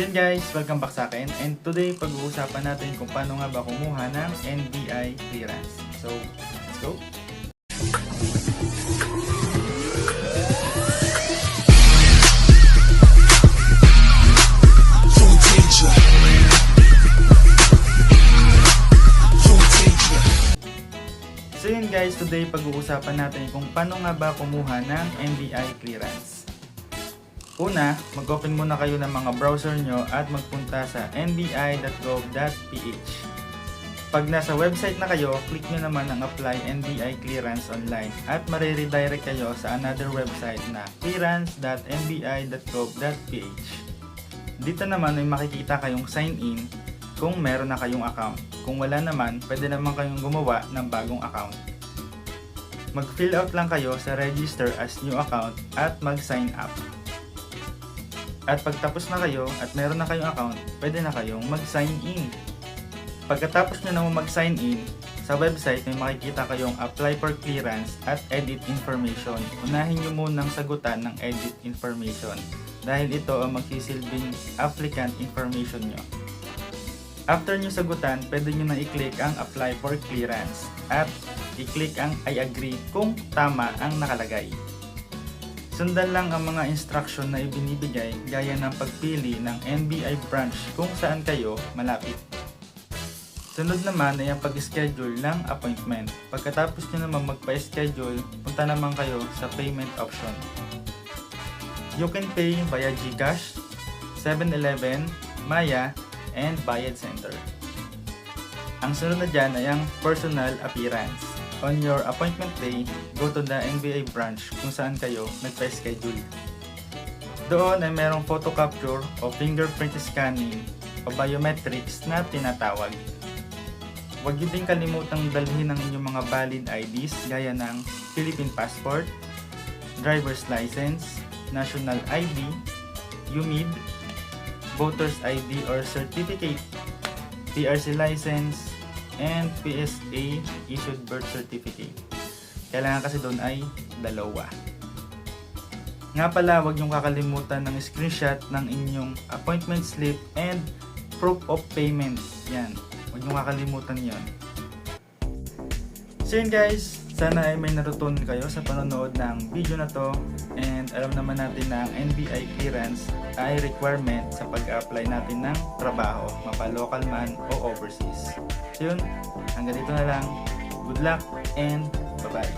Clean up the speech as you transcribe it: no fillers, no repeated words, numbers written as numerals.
So yun guys, welcome back sa akin. And today, pag-uusapan natin kung paano nga ba kumuha ng NBI clearance. So, let's go! So yun guys, today pag-uusapan natin kung paano nga ba kumuha ng NBI clearance. Una, mag-open muna kayo ng mga browser nyo at magpunta sa nbi.gov.ph. Pag nasa website na kayo, click nyo naman ang Apply NBI Clearance Online at mariredirect kayo sa another website na clearance.nbi.gov.ph. Dito naman ay makikita kayong sign in kung meron na kayong account. Kung wala naman, pwede naman kayong gumawa ng bagong account. Mag-fill out lang kayo sa register as new account at mag-sign up. At pagtapos na kayo at meron na kayong account, pwede na kayong mag-sign in. Pagkatapos nyo naman mag-sign in, sa website may makikita kayong apply for clearance at edit information. Unahin nyo munang sagutan ng edit information dahil ito ang magsisilbing applicant information nyo. After nyo sagutan, pwede nyo na i-click ang apply for clearance at i-click ang I agree kung tama ang nakalagay. Sundan lang ang mga instruction na ibinibigay gaya ng pagpili ng NBI branch kung saan kayo malapit. Sunod naman ay ang pag-schedule ng appointment. Pagkatapos nyo naman magpa-schedule, punta naman kayo sa payment option. You can pay via GCash, 7-Eleven, Maya, and Bayad Center. Ang sunod na dyan ay ang personal appearance. On your appointment day, go to the NBI branch kung saan kayo nagpa-schedule. Doon ay merong photo capture o fingerprint scanning o biometrics na tinatawag. Huwag nyo din kalimutang dalhin ang inyong mga valid IDs gaya ng Philippine passport, driver's license, national ID, UMID, voter's ID or certificate, PRC license, and PSA issued birth certificate. Kailangan kasi doon ay dalawa. Nga pala, huwag niyong kakalimutan ng screenshot ng inyong appointment slip and proof of payment. Yan, huwag niyong kakalimutan yan. So yun guys, sana ay may natutunan kayo sa panonood ng video na to. And alam naman natin na ang NBI clearance ay requirement sa pag-apply natin ng trabaho, mapa-local man o overseas. So yun, hanggang dito na lang. Good luck and bye-bye.